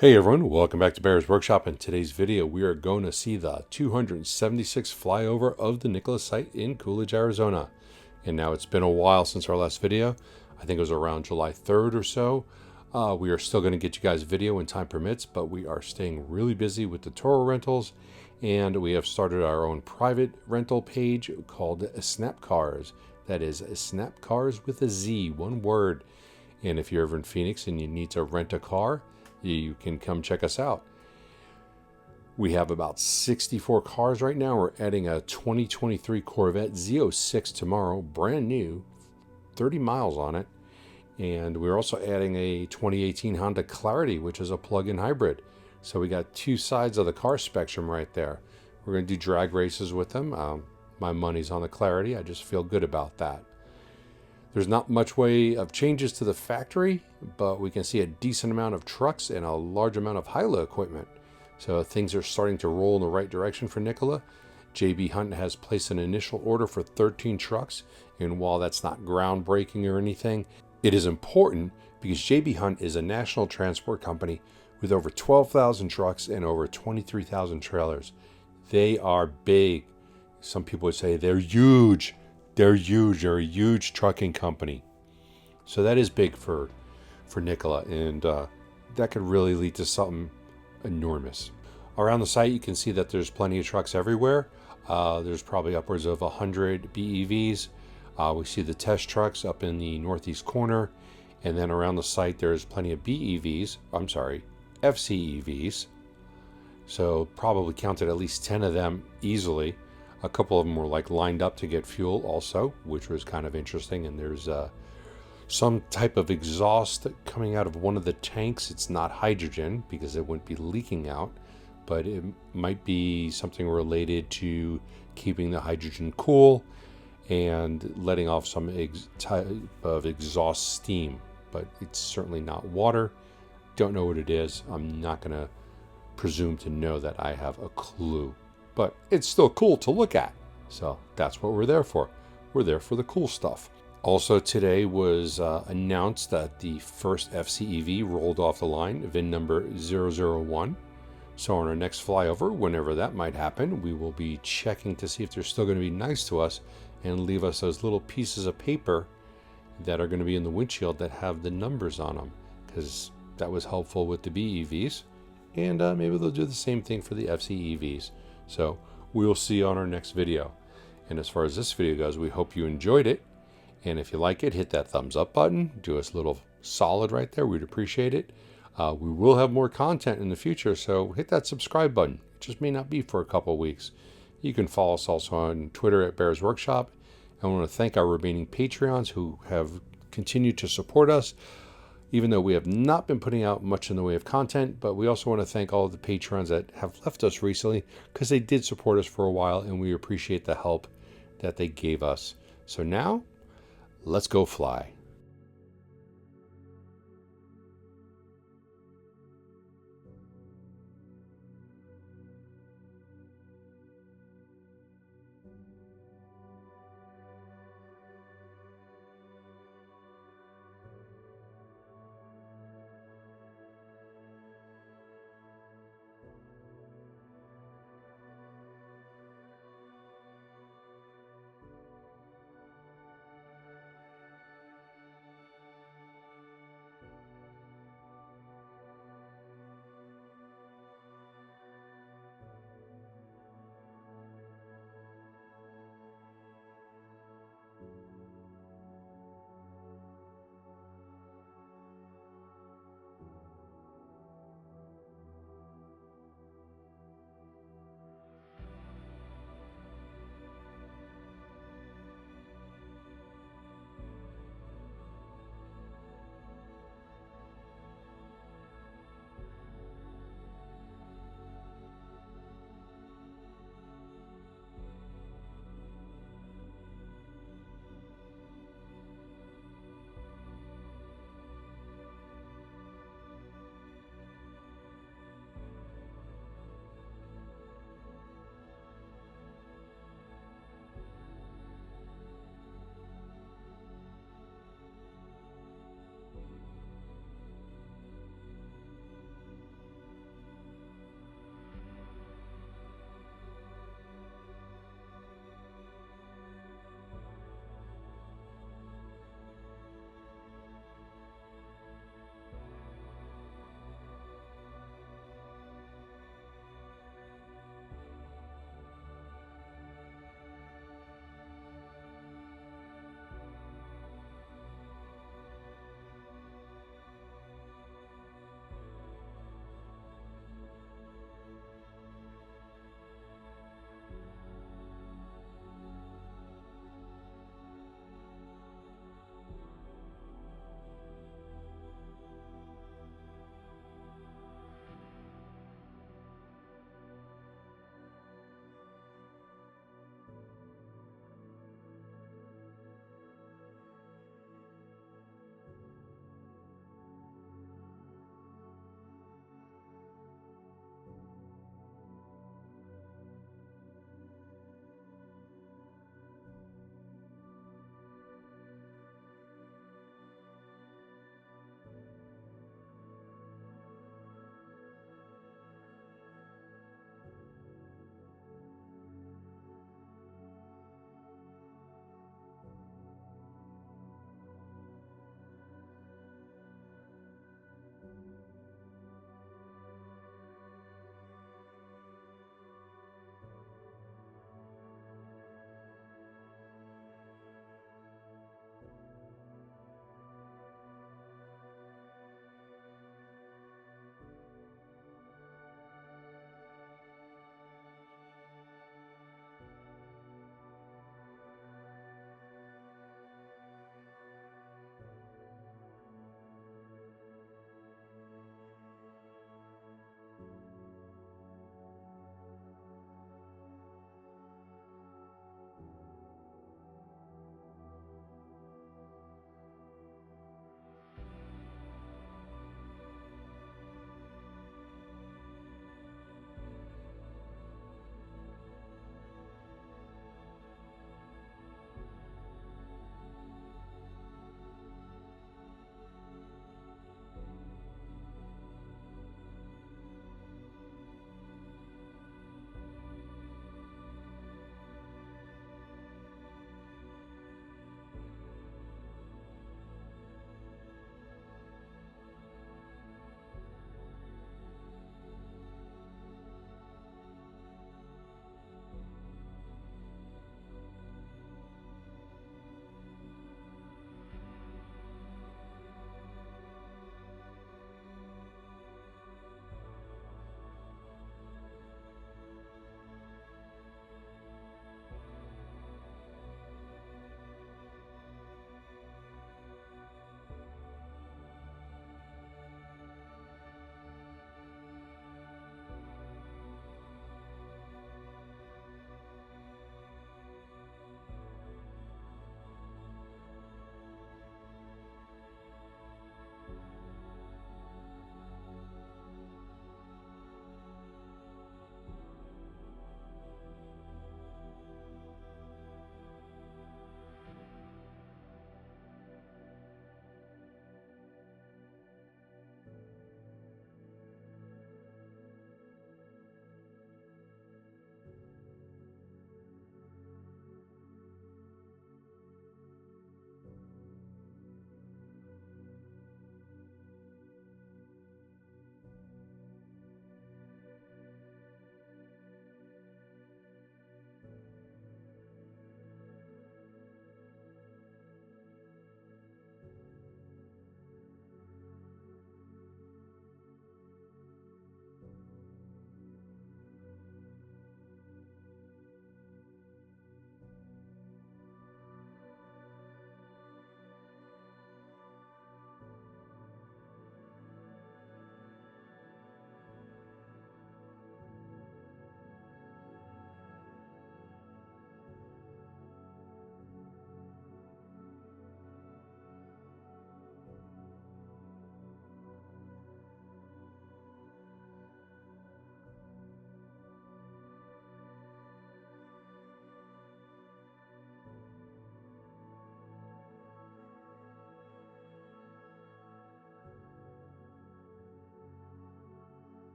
Hey everyone, welcome back to Bear's Workshop. In today's video, we are going to see the 276 flyover of the Nikola site in Coolidge, Arizona. And now it's been a while since our last video. I think it was around July 3rd or so. We are still going to get you guys video when time permits, but we are staying really busy with the Toro rentals. And we have started our own private rental page called Snap Cars. That is Snap Cars with a Z, one word. And if you're ever in Phoenix and you need to rent a car, you can come check us out. We have about 64 cars right now. We're adding a 2023 Corvette Z06 tomorrow, brand new, 30 miles on it. And we're also adding a 2018 Honda Clarity, which is a plug-in hybrid. So we got two sides of the car spectrum right there. We're going to do drag races with them. My money's on the Clarity. I just feel good about that. There's not much way of changes to the factory, but we can see a decent amount of trucks and a large amount of high-low equipment. So things are starting to roll in the right direction for Nikola. JB Hunt has placed an initial order for 13 trucks, and while that's not groundbreaking or anything, it is important because JB Hunt is a national transport company with over 12,000 trucks and over 23,000 trailers. They are big. Some people would say they're huge. They're huge. They're a huge trucking company. So that is big for Nikola, and that could really lead to something enormous. Around the site, you can see that there's plenty of trucks everywhere. There's probably upwards of 100 BEVs. We see the test trucks up in the northeast corner, and then around the site, there's plenty of FCEVs. So probably counted at least 10 of them easily. A couple of them were like lined up to get fuel also, which was kind of interesting. And there's some type of exhaust coming out of one of the tanks. It's not hydrogen because it wouldn't be leaking out, but it might be something related to keeping the hydrogen cool and letting off some type of exhaust steam, but it's certainly not water. Don't know what it is. I'm not going to presume to know that I have a clue. But it's still cool to look at. So that's what we're there for. We're there for the cool stuff. Also today was announced that the first FCEV rolled off the line, VIN number 001. So on our next flyover, whenever that might happen, we will be checking to see if they're still going to be nice to us and leave us those little pieces of paper that are going to be in the windshield that have the numbers on them, because that was helpful with the BEVs. And maybe they'll do the same thing for the FCEVs. So we'll see you on our next video. And as far as this video goes, we hope you enjoyed it. And if you like it, hit that thumbs up button. Do us a little solid right there. We'd appreciate it. We will have more content in the future, so hit that subscribe button. It just may not be for a couple of weeks. You can follow us also on Twitter at Bear's Workshop. I want to thank our remaining Patreons who have continued to support us, even though we have not been putting out much in the way of content. But we also want to thank all of the patrons that have left us recently, because they did support us for a while, and we appreciate the help that they gave us. So now, let's go fly.